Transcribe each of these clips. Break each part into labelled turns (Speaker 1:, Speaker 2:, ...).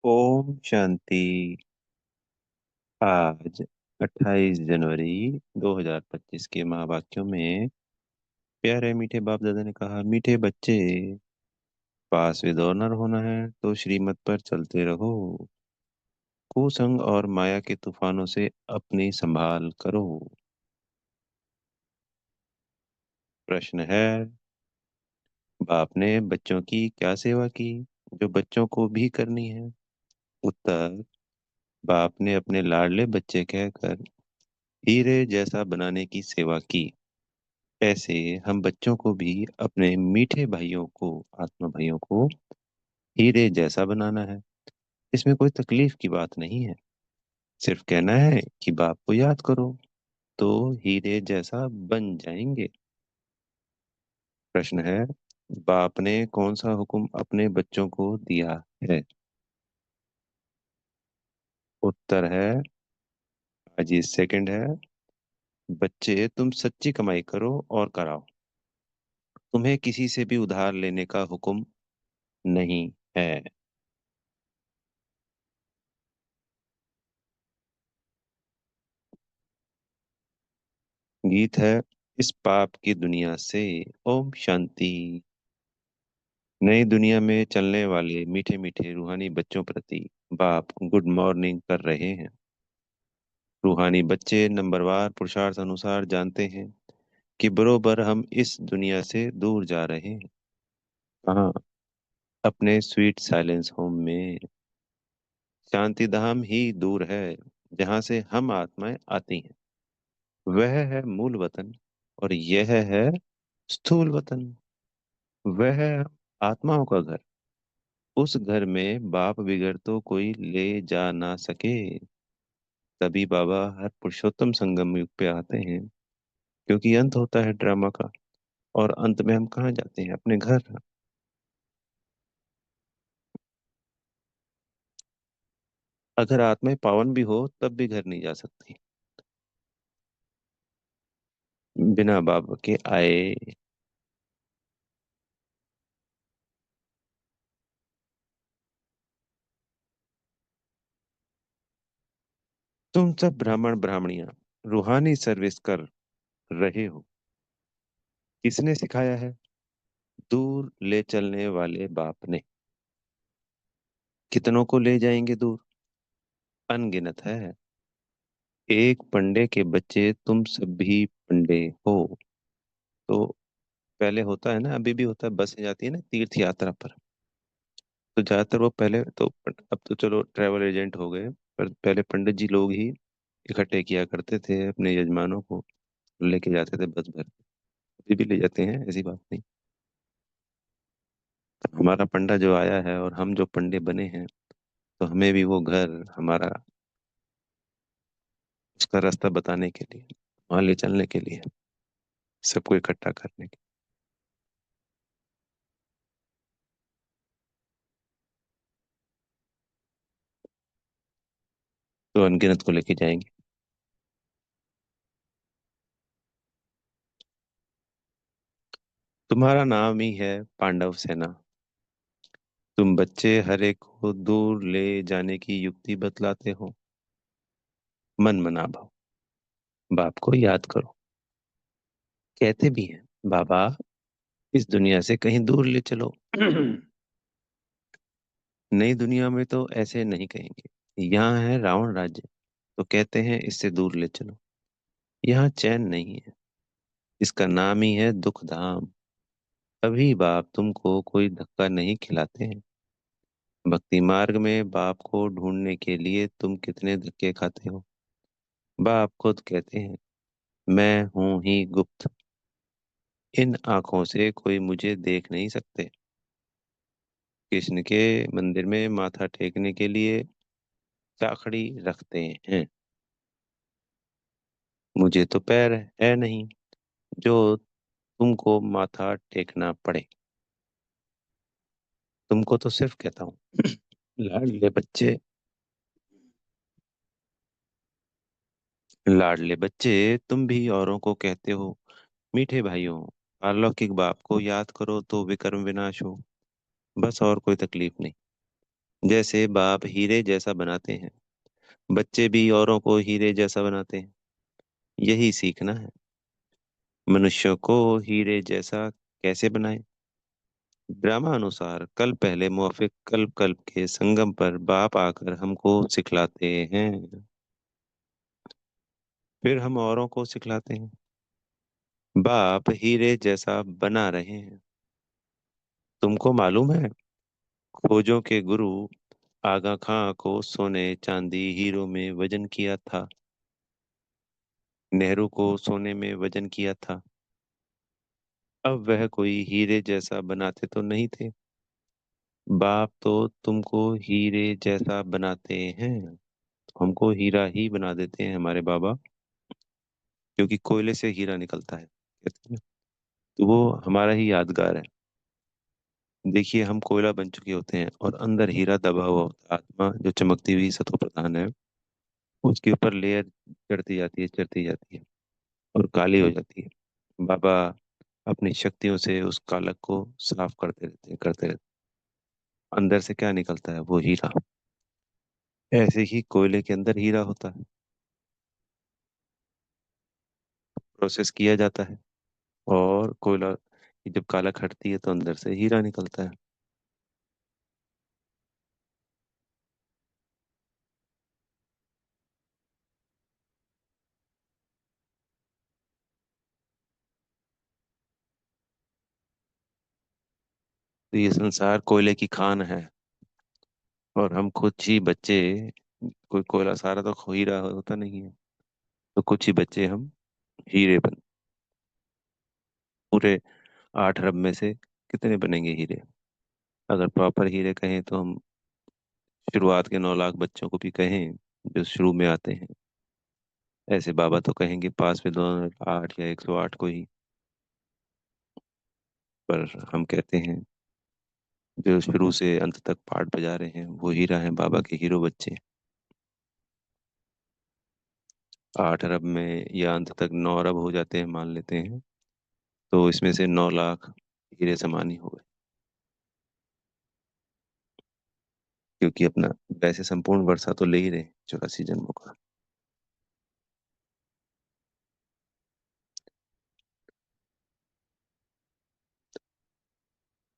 Speaker 1: ओम शांति। आज 28 जनवरी 2025 के महावाक्यों में प्यारे मीठे बाप दादा ने कहा, मीठे बच्चे, पास विद ऑनर होना है तो श्रीमत पर चलते रहो। कुसंग और माया के तूफानों से अपनी संभाल करो। प्रश्न है, बाप ने बच्चों की क्या सेवा की जो बच्चों को भी करनी है? उत्तर, बाप ने अपने लाडले बच्चे कहकर हीरे जैसा बनाने की सेवा की। ऐसे हम बच्चों को भी अपने मीठे भाइयों को, आत्मा भाइयों को हीरे जैसा बनाना है। इसमें कोई तकलीफ की बात नहीं है। सिर्फ कहना है कि बाप को याद करो तो हीरे जैसा बन जाएंगे। प्रश्न है, बाप ने कौन सा हुक्म अपने बच्चों को दिया है? उत्तर है, आज ये सेकंड है, बच्चे तुम सच्ची कमाई करो और कराओ। तुम्हें किसी से भी उधार लेने का हुक्म नहीं है। गीत है, इस पाप की दुनिया से। ओम शांति। नई दुनिया में चलने वाले मीठे मीठे रूहानी बच्चों प्रति बाप गुड मॉर्निंग कर रहे हैं। रूहानी बच्चे नंबरवार पुरुषार्थ अनुसार जानते हैं कि बरोबर हम इस दुनिया से दूर जा रहे हैं। कहाँ? अपने स्वीट साइलेंस होम में। शांति धाम ही दूर है जहाँ से हम आत्माएं आती हैं। वह है मूल वतन और यह है स्थूल वतन। वह है आत्माओं का घर। उस घर में बाप बिगड़ तो कोई ले जा ना सके। तभी बाबा हर पुरुषोत्तम संगम युग पे आते हैं, क्योंकि अंत होता है ड्रामा का। और अंत में हम कहाँ जाते हैं? अपने घर। अगर आत्माएं पावन भी हो तब भी घर नहीं जा सकती बिना बाबा के आए। तुम सब ब्राह्मण ब्राह्मणियां रूहानी सर्विस कर रहे हो। किसने सिखाया है? दूर ले चलने वाले बाप ने। कितनों को ले जाएंगे दूर? अनगिनत है। एक पंडे के बच्चे तुम सब भी पंडे हो। तो पहले होता है ना, अभी भी होता है, बसें जाती है ना तीर्थ यात्रा पर। तो ज्यादातर वो पहले तो, अब तो चलो ट्रैवल एजेंट हो गए, पर पहले पंडित जी लोग ही इकट्ठे किया करते थे अपने यजमानों को, लेके जाते थे बस भर के। अभी भी ले जाते हैं, ऐसी बात नहीं। हमारा पंडा जो आया है और हम जो पंडे बने हैं, तो हमें भी वो घर हमारा, उसका रास्ता बताने के लिए, वहां ले चलने के लिए, सबको इकट्ठा करने के। तो अनगिनत को लेके जाएंगे। तुम्हारा नाम ही है पांडव सेना। तुम बच्चे हर एक को दूर ले जाने की युक्ति बतलाते हो। मन मना भाव। बाप को याद करो। कहते भी हैं, बाबा इस दुनिया से कहीं दूर ले चलो। नई दुनिया में तो ऐसे नहीं कहेंगे। यहाँ है रावण राज्य, तो कहते हैं इससे दूर ले चलो। यहाँ चैन नहीं है, इसका नाम ही है दुख धाम। अभी बाप तुमको कोई धक्का नहीं खिलाते हैं। भक्ति मार्ग में बाप को ढूंढने के लिए तुम कितने धक्के खाते हो। बाप खुद कहते हैं, मैं हूं ही गुप्त। इन आंखों से कोई मुझे देख नहीं सकते। कृष्ण के मंदिर में माथा टेकने के लिए चाखड़ी रखते हैं। मुझे तो पैर है नहीं जो तुमको माथा टेकना पड़े। तुमको तो सिर्फ कहता हूँ, लाडले बच्चे, लाडले बच्चे, तुम भी औरों को कहते हो, मीठे भाइयों, अलौकिक बाप को याद करो तो विकर्म विनाश हो। बस और कोई तकलीफ नहीं। जैसे बाप हीरे जैसा बनाते हैं, बच्चे भी औरों को हीरे जैसा बनाते हैं। यही सीखना है। मनुष्यों को हीरे जैसा कैसे बनाएं? ड्रामा अनुसार कल पहले मुआफिक कल्प कल्प के संगम पर बाप आकर हमको सिखलाते हैं। फिर हम औरों को सिखलाते हैं। बाप हीरे जैसा बना रहे हैं। तुमको मालूम है, खोजों के गुरु आगा खां को सोने चांदी हीरो में वजन किया था। नेहरू को सोने में वजन किया था। अब वह कोई हीरे जैसा बनाते तो नहीं थे। बाप तो तुमको हीरे जैसा बनाते हैं। हमको हीरा ही बना देते हैं हमारे बाबा, क्योंकि कोयले से हीरा निकलता है कहते हैं ना। तो वो हमारा ही यादगार है। देखिए, हम कोयला बन चुके होते हैं और अंदर हीरा दबा हुआ होता है, आत्मा जो चमकती हुई सतो प्रधान है। उसके ऊपर लेयर चढ़ती जाती है और काली हो जाती है। बाबा अपनी शक्तियों से उस कालक को साफ करते रहते। अंदर से क्या निकलता है? वो हीरा। ऐसे ही कोयले के अंदर हीरा होता है। प्रोसेस किया जाता है और कोयला की जब कालक हटती है तो अंदर से हीरा निकलता है। तो ये संसार कोयले की खान है और हम खुद ही बच्चे। कोई कोयला सारा तो हीरा होता नहीं है। तो कुछ ही बच्चे हम हीरे बन। पूरे 8 अरब में से कितने बनेंगे हीरे? अगर प्रॉपर हीरे कहें तो हम शुरुआत के 9 लाख बच्चों को भी कहें जो शुरू में आते हैं। ऐसे बाबा तो कहेंगे पास में 208 या 108 को ही। पर हम कहते हैं जो शुरू से अंत तक पाठ बजा रहे हैं वो हीरा है, बाबा के हीरो बच्चे। 8 अरब में या अंत तक 9 अरब हो जाते हैं मान लेते हैं। तो इसमें से 9 लाख हीरे समान ही हो गए, क्योंकि अपना वैसे संपूर्ण वर्षा तो ले ही रहे 84 जन्मों का।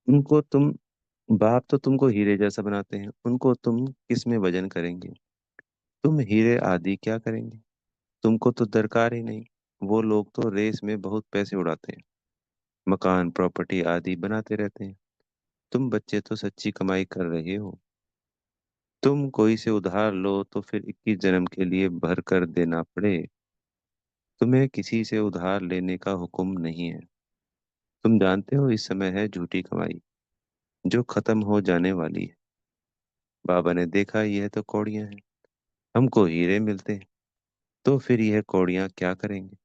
Speaker 1: उनको तुम बाप तो तुमको हीरे जैसा बनाते हैं, उनको तुम किस में वजन करेंगे? तुम हीरे आदि क्या करेंगे? तुमको तो दरकार ही नहीं। वो लोग तो रेस में बहुत पैसे उड़ाते हैं, मकान प्रॉपर्टी आदि बनाते रहते हैं। तुम बच्चे तो सच्ची कमाई कर रहे हो। तुम कोई से उधार लो तो फिर 21 जन्म के लिए भर कर देना पड़े। तुम्हें किसी से उधार लेने का हुक्म नहीं है। तुम जानते हो इस समय है झूठी कमाई, जो खत्म हो जाने वाली है। बाबा ने देखा यह तो कौड़ियां हैं, हमको हीरे मिलते हैं। तो फिर यह कौड़ियां क्या करेंगे?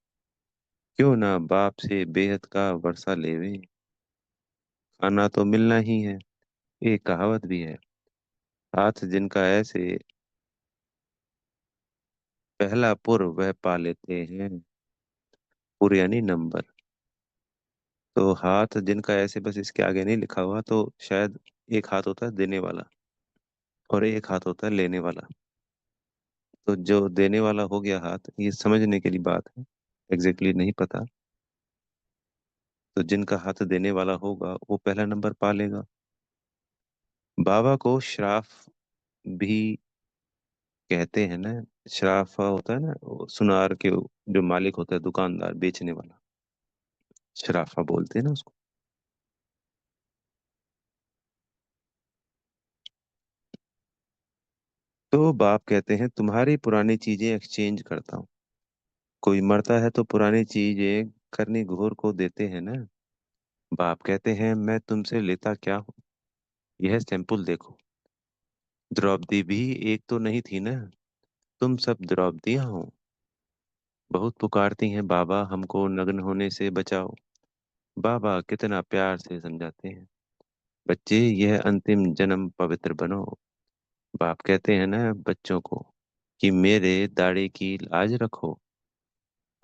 Speaker 1: क्यों ना बाप से बेहद का वर्षा लेवे। खाना तो मिलना ही है। एक कहावत भी है, हाथ जिनका ऐसे पहला पुर वह पा लेते हैं। पुर यानी नंबर। तो हाथ जिनका ऐसे, बस इसके आगे नहीं लिखा हुआ तो शायद एक हाथ होता है देने वाला और एक हाथ होता है लेने वाला। तो जो देने वाला हो गया हाथ, ये समझने के लिए बात है, एग्जैक्टली नहीं पता। तो जिनका हाथ देने वाला होगा वो पहला नंबर पा लेगा। बाबा को श्राफ भी कहते हैं ना। श्राफा होता है ना, वो सुनार के जो मालिक होता है, दुकानदार बेचने वाला, श्राफा बोलते हैं ना उसको। तो बाप कहते हैं तुम्हारी पुरानी चीजें एक्सचेंज करता हूँ। कोई मरता है तो पुरानी चीजें करनी घोर को देते हैं ना। बाप कहते हैं मैं तुमसे लेता क्या हूँ? यह सैंपल देखो। द्रौपदी भी एक तो नहीं थी ना। तुम सब द्रौपदियां हो। बहुत पुकारती हैं बाबा हमको नग्न होने से बचाओ। बाबा कितना प्यार से समझाते हैं, बच्चे यह अंतिम जन्म पवित्र बनो। बाप कहते हैं ना बच्चों को कि मेरे दाढ़ी की लाज रखो,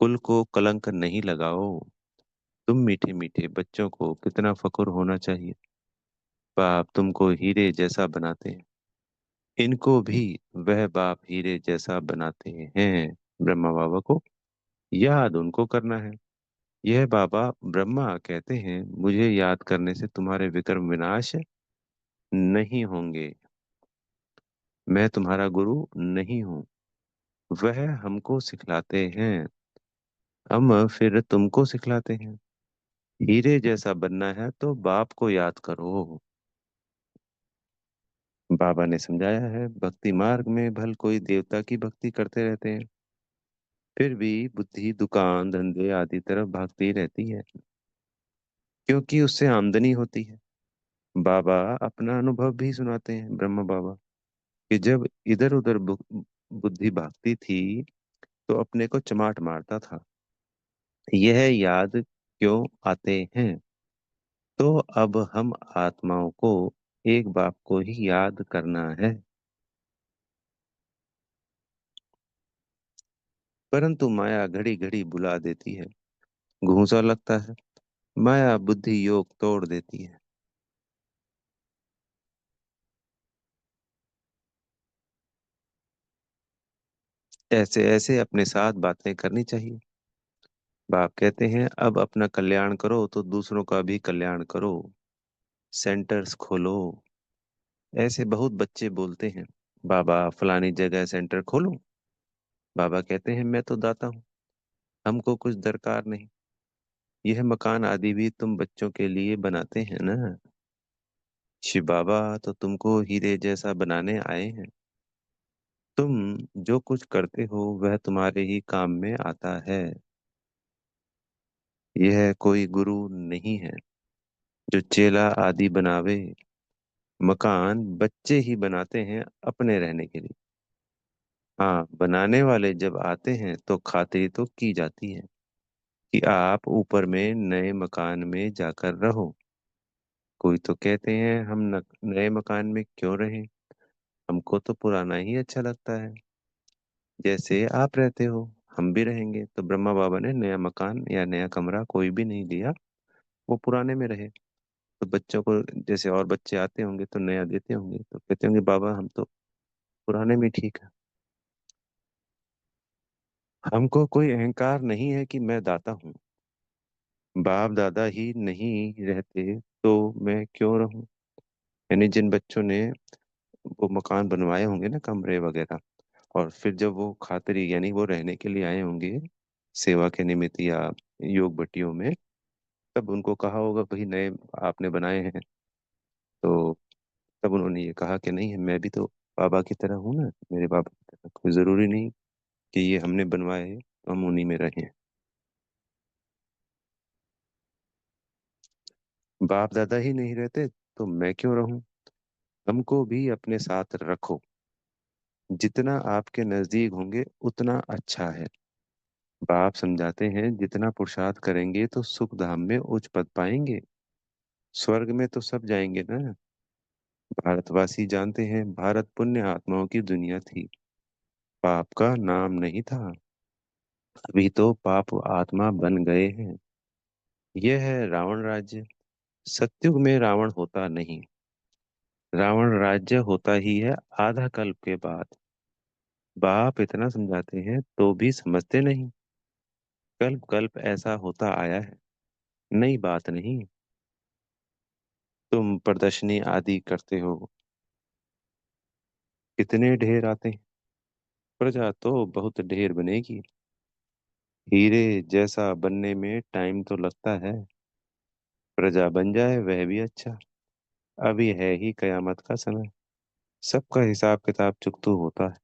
Speaker 1: कुल को कलंक नहीं लगाओ। तुम मीठे मीठे बच्चों को कितना फक्र होना चाहिए। बाप तुमको हीरे जैसा बनाते हैं। इनको भी वह बाप हीरे जैसा बनाते हैं। ब्रह्मा बाबा को याद उनको करना है। यह बाबा ब्रह्मा कहते हैं, मुझे याद करने से तुम्हारे विक्रम विनाश नहीं होंगे। मैं तुम्हारा गुरु नहीं हूँ। वह हमको सिखलाते हैं, हम फिर तुमको सिखलाते हैं। हीरे जैसा बनना है तो बाप को याद करो। बाबा ने समझाया है, भक्ति मार्ग में भल कोई देवता की भक्ति करते रहते हैं, फिर भी बुद्धि दुकान धंधे आदि तरफ भागती रहती है, क्योंकि उससे आमदनी होती है। बाबा अपना अनुभव भी सुनाते हैं, ब्रह्म बाबा, कि जब इधर उधर बुद्धि भागती थी तो अपने को चमाट मारता था। यह याद क्यों आते हैं? तो अब हम आत्माओं को एक बाप को ही याद करना है। परंतु माया घड़ी घड़ी बुला देती है, घूंसा लगता है। माया बुद्धि योग तोड़ देती है। ऐसे ऐसे अपने साथ बातें करनी चाहिए। बाप कहते हैं, अब अपना कल्याण करो तो दूसरों का भी कल्याण करो। सेंटर्स खोलो। ऐसे बहुत बच्चे बोलते हैं, बाबा फलानी जगह सेंटर खोलो। बाबा कहते हैं, मैं तो दाता हूँ, हमको कुछ दरकार नहीं। यह मकान आदि भी तुम बच्चों के लिए बनाते हैं ना। शिव बाबा तो तुमको हीरे जैसा बनाने आए हैं। तुम जो कुछ करते हो वह तुम्हारे ही काम में आता है। यह कोई गुरु नहीं है जो चेला आदि बनावे। मकान बच्चे ही बनाते हैं अपने रहने के लिए। हाँ, बनाने वाले जब आते हैं तो खातिरी तो की जाती है कि आप ऊपर में नए मकान में जाकर रहो। कोई तो कहते हैं, हम नए मकान में क्यों रहें, हमको तो पुराना ही अच्छा लगता है। जैसे आप रहते हो हम भी रहेंगे। तो ब्रह्मा बाबा ने नया मकान या नया कमरा कोई भी नहीं दिया, वो पुराने में रहे। तो बच्चों को जैसे और बच्चे आते होंगे तो नया देते होंगे, तो कहते होंगे बाबा हम तो पुराने में ठीक है। हमको कोई अहंकार नहीं है कि मैं दाता हूँ। बाप दादा ही नहीं रहते तो मैं क्यों रहूं। यानी जिन बच्चों ने वो मकान बनवाए होंगे ना, कमरे वगैरह, और फिर जब वो खातिरी यानी वो रहने के लिए आए होंगे सेवा के निमित्त या योग भट्टियों में, तब उनको कहा होगा भाई नए आपने बनाए हैं। तो तब उन्होंने ये कहा कि नहीं, मैं भी तो बाबा की तरह हूँ ना, मेरे बाबा की तरह कोई जरूरी नहीं कि ये हमने बनवाए हैं तो हम उन्हीं में रहें। बाप दादा ही नहीं रहते तो मैं क्यों रहूं। हमको भी अपने साथ रखो। जितना आपके नजदीक होंगे उतना अच्छा है। बाप समझाते हैं, जितना पुरुषार्थ करेंगे तो सुख धाम में उच्च पद पाएंगे। स्वर्ग में तो सब जाएंगे ना। भारतवासी जानते हैं, भारत पुण्य आत्माओं की दुनिया थी, पाप का नाम नहीं था। अभी तो पाप आत्मा बन गए हैं। यह है रावण राज्य। सत्युग में रावण होता नहीं। रावण राज्य होता ही है आधा कल्प के बाद। बाप इतना समझाते हैं तो भी समझते नहीं। कल्प कल्प ऐसा होता आया है, नई बात नहीं। तुम प्रदर्शनी आदि करते हो, कितने ढेर आते हैं। प्रजा तो बहुत ढेर बनेगी। हीरे जैसा बनने में टाइम तो लगता है। प्रजा बन जाए वह भी अच्छा। अभी है ही कयामत का समय, सबका हिसाब किताब चुकतू होता है।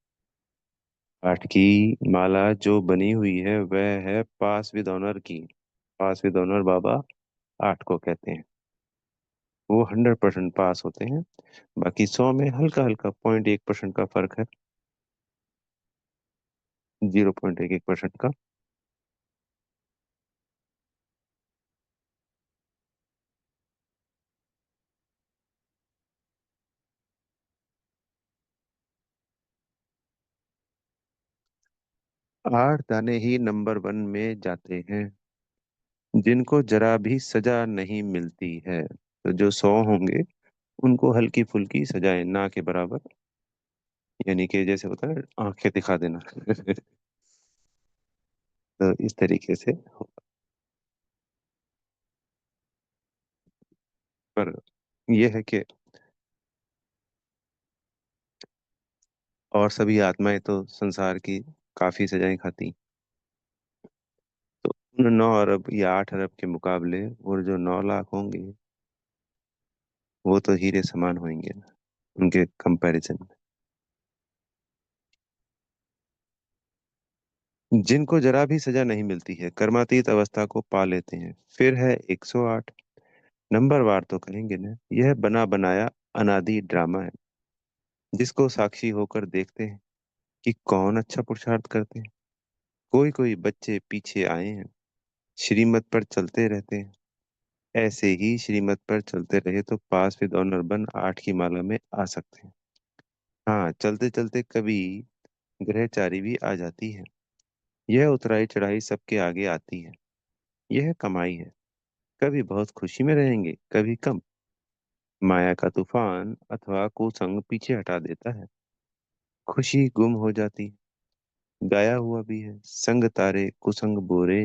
Speaker 1: आठ की माला जो बनी हुई है वह है पास विद ऑनर की। पास विद ऑनर बाबा आठ को कहते हैं। वो 100% पास होते हैं। बाकी 100 में हल्का हल्का 0.1% का फर्क है। 0.11% का। 8 दाने ही नंबर 1 में जाते हैं, जिनको जरा भी सजा नहीं मिलती है। तो जो 100 होंगे उनको हल्की फुल्की सजाएं, ना के बराबर। यानी कि जैसे होता है ना, आंखें दिखा देना। तो इस तरीके से पर यह है कि और सभी आत्माएं तो संसार की काफी सजाएं खाती। तो उन 9 अरब या 8 अरब के मुकाबले वो जो 9 लाख होंगे, वो तो हीरे समान होंगे ना, उनके कंपैरिजन में। जिनको जरा भी सजा नहीं मिलती है, कर्मातीत अवस्था को पा लेते हैं। फिर है 108। नंबरवार तो कहेंगे ना, यह बना बनाया अनादि ड्रामा है, जिसको साक्षी होकर देखते हैं कि कौन अच्छा पुरुषार्थ करते हैं। कोई कोई बच्चे पीछे आए हैं, श्रीमत पर चलते रहते हैं। ऐसे ही श्रीमत पर चलते रहे तो पास विद ऑनर बन 8 की माला में आ सकते हैं। हाँ, चलते चलते कभी ग्रहचारी भी आ जाती है। यह उतराई चढ़ाई सबके आगे आती है। यह कमाई है। कभी बहुत खुशी में रहेंगे, कभी कम। माया का तूफान अथवा कुसंग पीछे हटा देता है। खुशी गुम हो जाती है। गाया हुआ भी है, संग तारे कुसंग बोरे।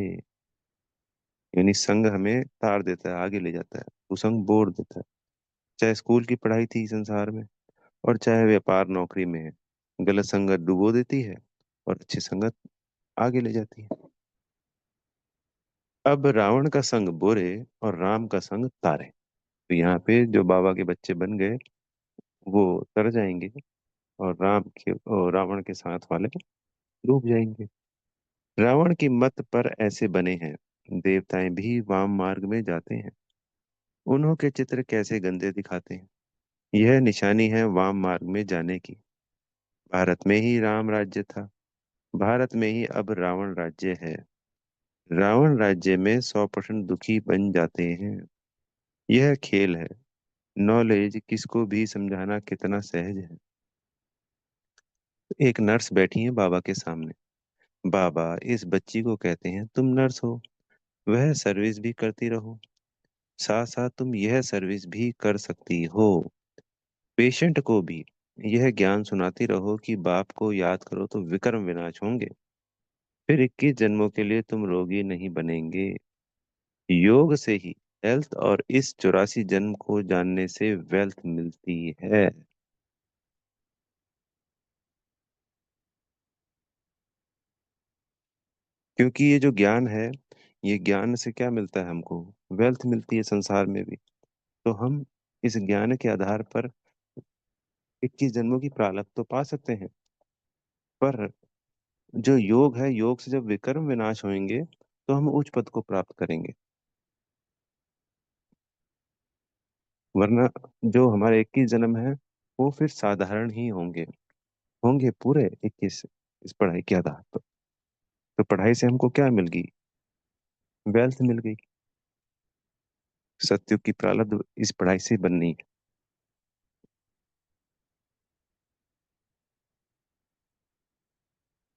Speaker 1: यानी संग हमें तार देता है, आगे ले जाता है, कुसंग बोर देता है। चाहे स्कूल की पढ़ाई थी संसार में, और चाहे व्यापार नौकरी में है, गलत संगत डुबो देती है और अच्छी संगत आगे ले जाती है। अब रावण का संग बोरे और राम का संग तारे। तो यहाँ पे जो बाबा के बच्चे बन गए, वो तर जाएंगे, और रावण के साथ वाले डूब जाएंगे। रावण की मत पर ऐसे बने हैं, देवताएं भी वाम मार्ग में जाते हैं। उन्हों के चित्र कैसे गंदे दिखाते हैं। यह निशानी है वाम मार्ग में जाने की। भारत में ही राम राज्य था, भारत में ही अब रावण राज्य है। रावण राज्य में 100% दुखी बन जाते हैं। यह खेल है। नॉलेज किसको भी समझाना कितना सहज है। एक नर्स बैठी है बाबा के सामने। बाबा इस बच्ची को कहते हैं, तुम नर्स हो, वह सर्विस भी करती रहो, साथ साथ तुम यह सर्विस भी कर सकती हो, पेशेंट को भी यह ज्ञान सुनाती रहो कि बाप को याद करो तो विक्रम विनाश होंगे। फिर 21 जन्मों के लिए तुम रोगी नहीं बनेंगे। योग से ही हेल्थ, और इस 84 जन्म को जानने से वेल्थ मिलती है। क्योंकि ये जो ज्ञान है, ये ज्ञान से क्या मिलता है हमको? वेल्थ मिलती है संसार में भी। तो हम इस ज्ञान के आधार पर 21 जन्मों की प्रालब्ध तो पा सकते हैं। पर जो योग है, योग से जब विकर्म विनाश होंगे तो हम उच्च पद को प्राप्त करेंगे। वरना जो हमारे 21 जन्म है, वो फिर साधारण ही होंगे। होंगे पूरे 21 इस पढ़ाई के आधार पर। तो पढ़ाई से हमको क्या मिल गई? वेल्थ मिल गई। सत्युग की प्रारब्ध इस पढ़ाई से बननी है।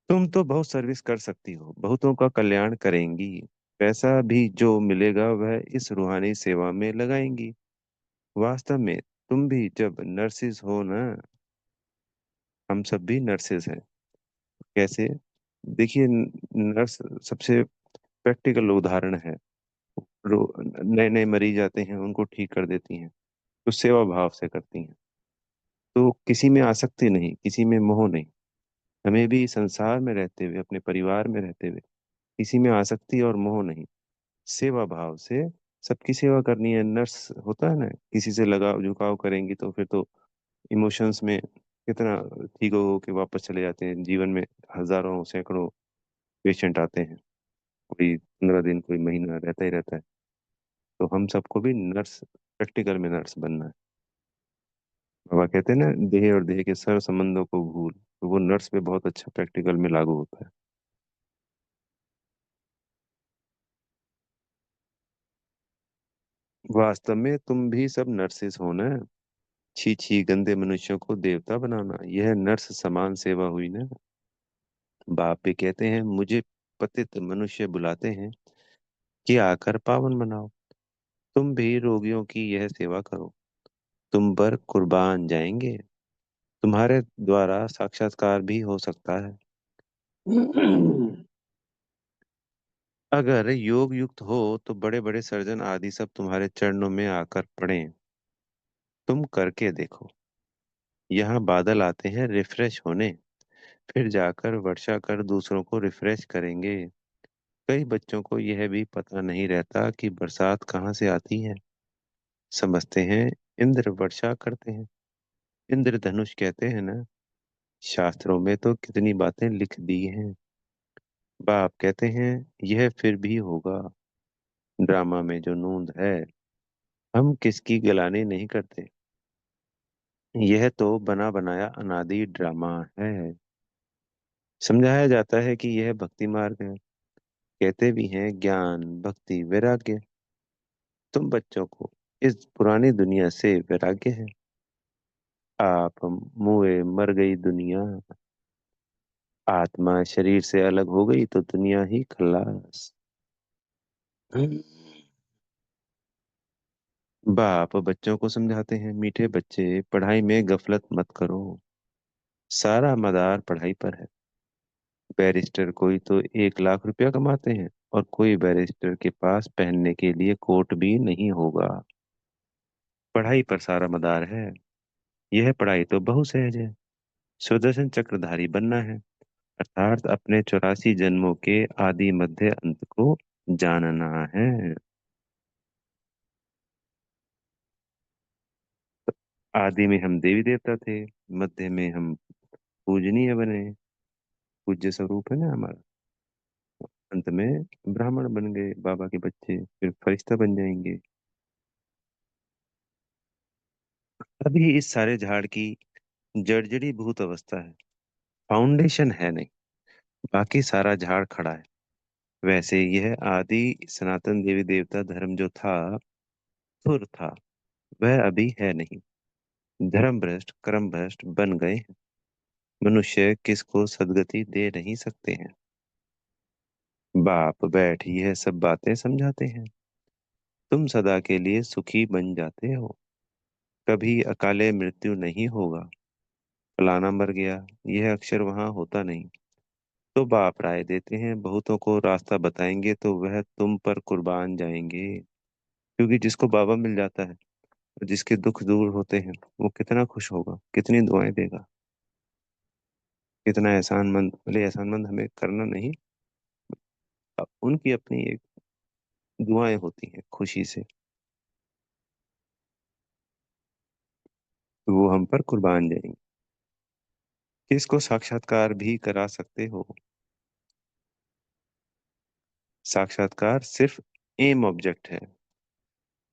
Speaker 1: तुम तो बहुत सर्विस कर सकती हो, बहुतों का कल्याण करेंगी। पैसा भी जो मिलेगा वह इस रूहानी सेवा में लगाएंगी। वास्तव में तुम भी जब नर्सिस हो ना, हम सब भी नर्सेज हैं। कैसे? देखिए, नर्स सबसे प्रैक्टिकल उदाहरण है। नए नए मरीज आते हैं, उनको ठीक कर देती हैं, तो सेवा भाव से करती हैं। तो किसी में आसक्ति नहीं, किसी में मोह नहीं। हमें भी संसार में रहते हुए, अपने परिवार में रहते हुए, किसी में आसक्ति और मोह नहीं, सेवा भाव से सबकी सेवा करनी है। नर्स होता है ना, किसी से लगाव झुकाव करेंगी तो फिर तो इमोशंस में कितना ठीक हो के वापस चले जाते हैं। जीवन में हजारों सैकड़ों पेशेंट आते हैं, कोई 15 दिन कोई महीना रहता ही रहता है। तो हम सबको भी नर्स, प्रैक्टिकल में नर्स बनना है। बाबा कहते हैं ना, देह और देह के सर संबंधों को भूल, तो वो नर्स पे बहुत अच्छा प्रैक्टिकल में लागू होता है। वास्तव में तुम भी सब नर्सेस हो ना। छी छी गंदे मनुष्यों को देवता बनाना, यह नर्स समान सेवा हुई ना। बाप भी कहते हैं, मुझे पतित मनुष्य बुलाते हैं कि आकर पावन बनाओ। तुम भी रोगियों की यह सेवा करो, तुम पर कुर्बान जाएंगे। तुम्हारे द्वारा साक्षात्कार भी हो सकता है। अगर योग युक्त हो तो बड़े बड़े सर्जन आदि सब तुम्हारे चरणों में आकर पड़े। तुम करके देखो। यहाँ बादल आते हैं रिफ्रेश होने, फिर जाकर वर्षा कर दूसरों को रिफ्रेश करेंगे। कई बच्चों को यह भी पता नहीं रहता कि बरसात कहाँ से आती है। समझते हैं इंद्र वर्षा करते हैं, इंद्रधनुष कहते हैं ना। शास्त्रों में तो कितनी बातें लिख दी हैं। बाप कहते हैं यह फिर भी होगा। ड्रामा में जो नूंद है, हम किसकी गलानी नहीं करते। यह तो बना बनाया अनादि ड्रामा है। समझाया जाता है कि यह भक्ति मार्ग है। कहते भी हैं ज्ञान भक्ति वैराग्य। तुम बच्चों को इस पुरानी दुनिया से वैराग्य है। आप मुए मर गई दुनिया, आत्मा शरीर से अलग हो गई तो दुनिया ही खल्लास। बाप बच्चों को समझाते हैं मीठे बच्चे पढ़ाई में गफलत मत करो। सारा मदार पढ़ाई पर है। बैरिस्टर कोई तो 1 लाख रुपया कमाते हैं और कोई बैरिस्टर के पास पहनने के लिए कोट भी नहीं होगा। पढ़ाई पर सारा मदार है। यह पढ़ाई तो बहुत सहज है। सुदर्शन चक्रधारी बनना है, अर्थात अपने 84 जन्मों के आदि मध्य अंत को जानना है। आदि में हम देवी देवता थे, मध्य में हम पूजनीय बने, पूज्य स्वरूप है ना हमारा। अंत में ब्राह्मण बन गए बाबा के बच्चे, फिर फरिश्ता बन जाएंगे। अभी इस सारे झाड़ की जर्जरी भूत अवस्था है, फाउंडेशन है नहीं। बाकी सारा झाड़ खड़ा है। वैसे यह आदि सनातन देवी देवता धर्म जो था, सुर था, वह अभी है नहीं। धर्म भ्रष्ट कर्म भ्रष्ट बन गए हैं। मनुष्य किसको सदगति दे नहीं सकते हैं। बाप बैठ यह सब बातें समझाते हैं। तुम सदा के लिए सुखी बन जाते हो। कभी अकाले मृत्यु नहीं होगा। फलाना मर गया, यह अक्षर वहां होता नहीं। तो बाप राय देते हैं बहुतों को रास्ता बताएंगे तो वह तुम पर कुर्बान जाएंगे। क्योंकि जिसको बाबा मिल जाता है और जिसके दुख दूर होते हैं, वो कितना खुश होगा, कितनी दुआएं देगा, कितना एहसानमंद। भले एहसानमंद हमें करना नहीं, उनकी अपनी एक दुआएं होती हैं खुशी से, तो वो हम पर कुर्बान जाएंगे। किसको साक्षात्कार भी करा सकते हो। साक्षात्कार सिर्फ एम ऑब्जेक्ट है।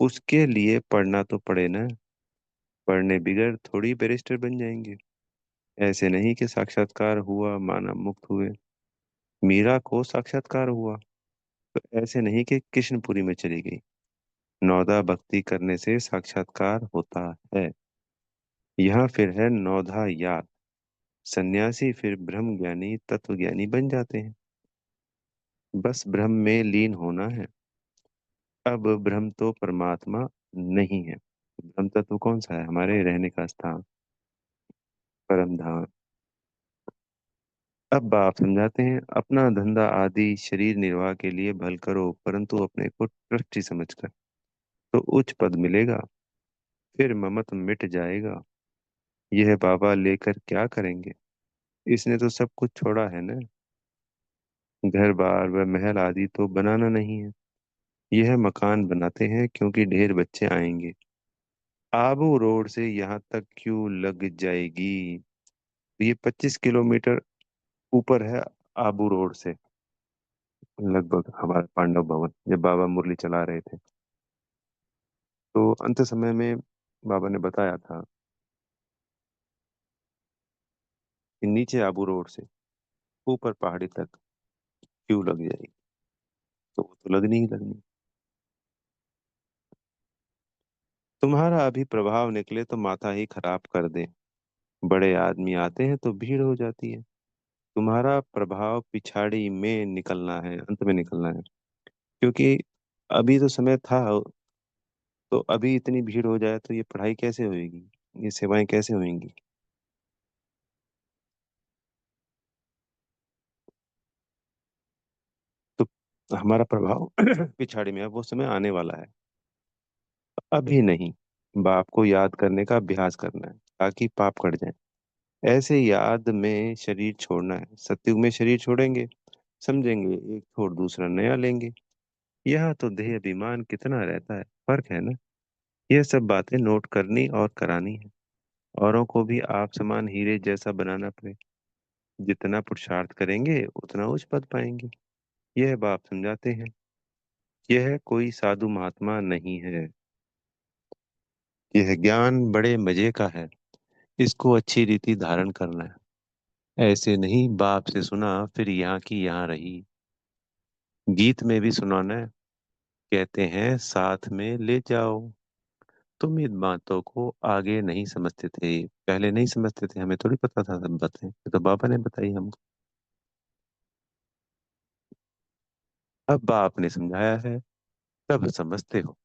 Speaker 1: उसके लिए पढ़ना तो पड़े ना। पढ़ने बिगड़ थोड़ी बैरिस्टर बन जाएंगे। ऐसे नहीं कि साक्षात्कार हुआ माना मुक्त हुए। मीरा को साक्षात्कार हुआ तो ऐसे नहीं कि कृष्णपुरी में चली गई। नौदा भक्ति करने से साक्षात्कार होता है। यहाँ फिर है नौधा याद। सन्यासी फिर ब्रह्म ज्ञानी तत्व ज्ञानी बन जाते हैं। बस ब्रह्म में लीन होना है। अब ब्रह्म तो परमात्मा नहीं है। ब्रह्म तत्व कौन सा है, हमारे रहने का स्थान, परम धाम। अब आप समझाते हैं अपना धंधा आदि शरीर निर्वाह के लिए भल करो, परंतु अपने को ट्रस्टी समझकर। तो उच्च पद मिलेगा, फिर ममत मिट जाएगा। यह बाबा लेकर क्या करेंगे। इसने तो सब कुछ छोड़ा है ना। घर बार व महल आदि तो बनाना नहीं है। यह मकान बनाते हैं क्योंकि ढेर बच्चे आएंगे। आबू रोड से यहाँ तक क्यों लग जाएगी। ये 25 किलोमीटर ऊपर है आबू रोड से, लगभग हमारा पांडव भवन जब बाबा मुरली चला रहे थे। तो अंत समय में बाबा ने बताया था कि नीचे आबू रोड से ऊपर पहाड़ी तक क्यों लग जाएगी। तो वो तो लगनी ही लगनी। तुम्हारा अभी प्रभाव निकले तो माथा ही खराब कर दे। बड़े आदमी आते हैं तो भीड़ हो जाती है। तुम्हारा प्रभाव पिछाड़ी में निकलना है, अंत में निकलना है। क्योंकि अभी तो समय था, तो अभी इतनी भीड़ हो जाए तो ये पढ़ाई कैसे होएगी, ये सेवाएं कैसे होंगी। हमारा प्रभाव पिछाड़ी में है, वो समय आने वाला है, अभी नहीं। बाप को याद करने का अभ्यास करना है ताकि पाप कट जाए। ऐसे याद में शरीर छोड़ना है। सतयुग में शरीर छोड़ेंगे, समझेंगे एक छोड़ दूसरा नया लेंगे। यह तो देह अभिमान कितना रहता है, फर्क है ना। यह सब बातें नोट करनी और करानी है। औरों को भी आप समान हीरे जैसा बनाना पड़े। जितना पुरुषार्थ करेंगे उतना उच्च पद पाएंगे। यह बाप समझाते हैं। यह कोई साधु महात्मा नहीं है। यह ज्ञान बड़े मजे का है। इसको अच्छी रीति धारण करना है। ऐसे नहीं बाप से सुना फिर यहाँ की यहाँ रही। गीत में भी सुनाना है। कहते हैं साथ में ले जाओ। तुम इन बातों को आगे नहीं समझते थे, पहले नहीं समझते थे, हमें थोड़ी पता था सब बातें, ये तो बाबा ने बताई हमको। अब बाप ने समझाया है, तब समझते हो।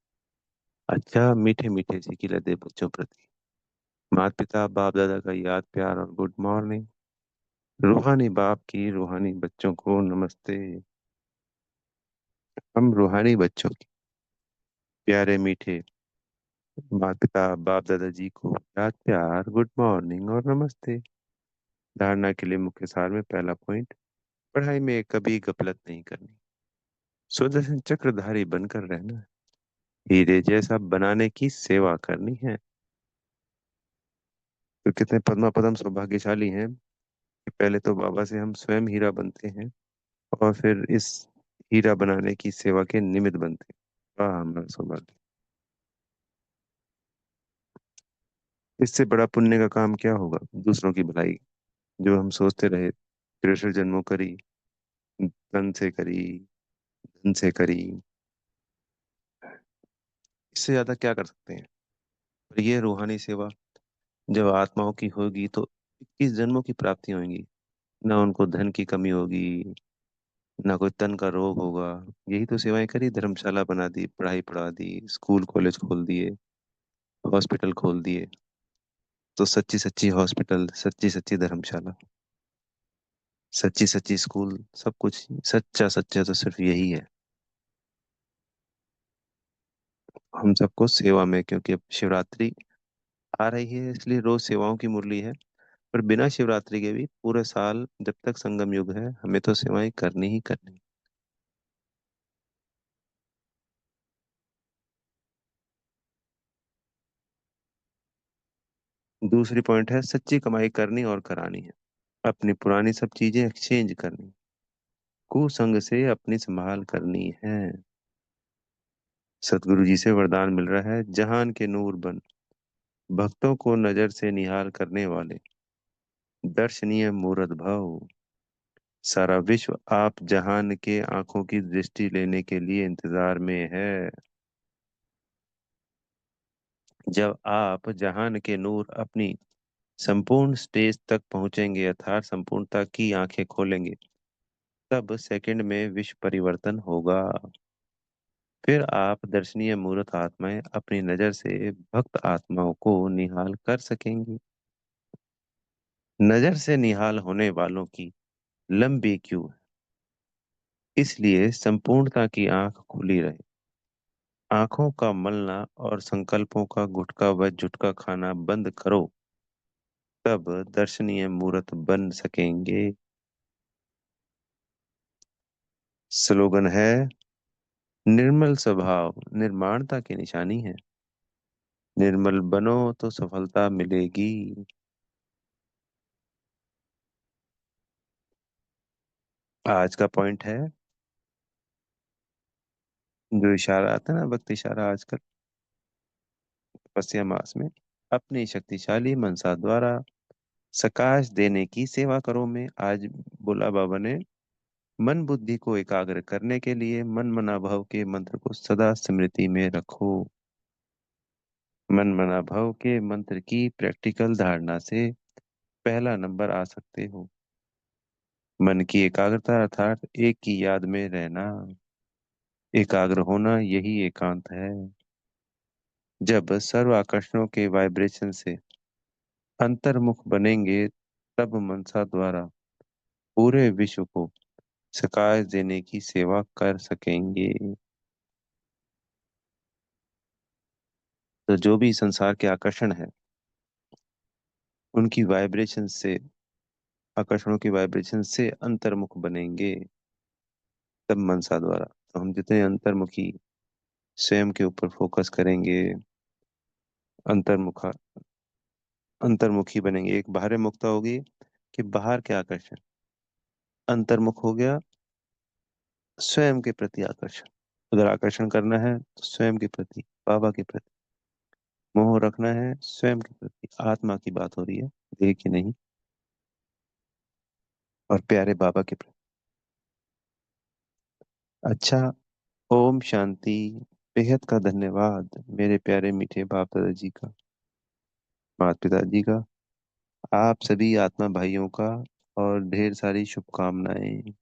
Speaker 1: अच्छा, मीठे मीठे से खिला दे बच्चों प्रति। माता पिता बाप दादा का याद प्यार और गुड मॉर्निंग। रूहानी बाप की रूहानी बच्चों को नमस्ते। हम रूहानी बच्चों की प्यारे मीठे माता पिता बाप दादाजी को याद प्यार गुड मॉर्निंग और नमस्ते। धारणा के लिए मुख्य सार में पहला पॉइंट, पढ़ाई में कभी गफलत नहीं करनी। सुदर्शन चक्रधारी बनकर रहना है। हीरे जैसा बनाने की सेवा करनी है। तो कितने पद्मा पदम सौभाग्यशाली हैं कि पहले तो बाबा से हम स्वयं हीरा बनते हैं और फिर इस हीरा बनाने की सेवा के निमित्त बनते हैं। वाह हमारा सौभाग्य। इससे बड़ा पुण्य का काम क्या होगा, दूसरों की भलाई। जो हम सोचते रहे तिरसठ जन्मों करी, तन से करी, धन से करी, इससे ज्यादा क्या कर सकते हैं। पर ये रूहानी सेवा जब आत्माओं की होगी तो 21 जन्मों की प्राप्ति होंगी। ना उनको धन की कमी होगी, ना कोई तन का रोग होगा। यही तो सेवाएं करी, धर्मशाला बना दी, पढ़ाई पढ़ा दी, स्कूल कॉलेज खोल दिए, हॉस्पिटल खोल दिए। तो सच्ची सच्ची हॉस्पिटल, सच्ची सच्ची धर्मशाला, सच्ची सच्ची स्कूल, सब कुछ सच्चा सच्चा तो सिर्फ यही है। हम सबको सेवा में, क्योंकि अब शिवरात्रि आ रही है इसलिए रोज सेवाओं की मुरली है। पर बिना शिवरात्रि के भी पूरे साल जब तक संगम युग है हमें तो सेवाएं करनी ही करनी। दूसरी पॉइंट है सच्ची कमाई करनी और करानी है। अपनी पुरानी सब चीजें एक्सचेंज करनी। कुसंग से अपनी संभाल करनी है। सतगुरु जी से वरदान मिल रहा है, जहान के नूर बन, भक्तों को नजर से निहाल करने वाले, दर्शनीय मूरत भव। सारा विश्व आप जहान के आंखों की दृष्टि लेने के लिए इंतजार में है। जब आप जहान के नूर अपनी संपूर्ण स्टेज तक पहुंचेंगे अर्थात संपूर्णता की आंखें खोलेंगे, तब सेकंड में विश्व परिवर्तन होगा। फिर आप दर्शनीय मूर्त आत्माएं अपनी नजर से भक्त आत्माओं को निहाल कर सकेंगी। नजर से निहाल होने वालों की लंबी क्यू है। इसलिए संपूर्णता की आंख खुली रहे। आंखों का मलना और संकल्पों का गुटका व जुटका खाना बंद करो, तब दर्शनीय मूर्त बन सकेंगे। स्लोगन है, निर्मल स्वभाव निर्माणता की निशानी है। निर्मल बनो तो सफलता मिलेगी। आज का पॉइंट है, जो इशारा आता है ना, वक्त इशारा आजकल तपस्या मास में, अपनी शक्तिशाली मनसा द्वारा सकाश देने की सेवा करो में आज बोला बाबा ने। मन बुद्धि को एकाग्र करने के लिए मन मना भव के मंत्र को सदा स्मृति में रखो। मन मना भव के मंत्र की प्रैक्टिकल धारणा से पहला नंबर आ सकते हो। मन की एकाग्रता अर्थात एक की याद में रहना, एकाग्र होना, यही एकांत है। जब सर्व आकर्षणों के वाइब्रेशन से अंतर्मुख बनेंगे, तब मनसा द्वारा पूरे विश्व को प्रकाश देने की सेवा कर सकेंगे। तो जो भी संसार के आकर्षण है, उनकी वाइब्रेशन से, आकर्षणों की वाइब्रेशन से अंतर्मुख बनेंगे, तब मनसा द्वारा। तो हम जितने अंतर्मुखी स्वयं के ऊपर फोकस करेंगे, अंतर्मुखा अंतर्मुखी बनेंगे। एक बाहरी मुखता होगी कि बाहर के आकर्षण, अंतर्मुख हो गया स्वयं के प्रति आकर्षण। अगर आकर्षण करना है तो स्वयं के प्रति, बाबा के प्रति। मोह रखना है स्वयं के प्रति, आत्मा की बात हो रही है, देह की नहीं। और प्यारे बाबा के प्रति। अच्छा। ओम शांति। बेहद का धन्यवाद मेरे प्यारे मीठे बाप दादा जी का, माता पिता जी का, आप सभी आत्मा भाइयों का, और ढेर सारी शुभकामनाएं।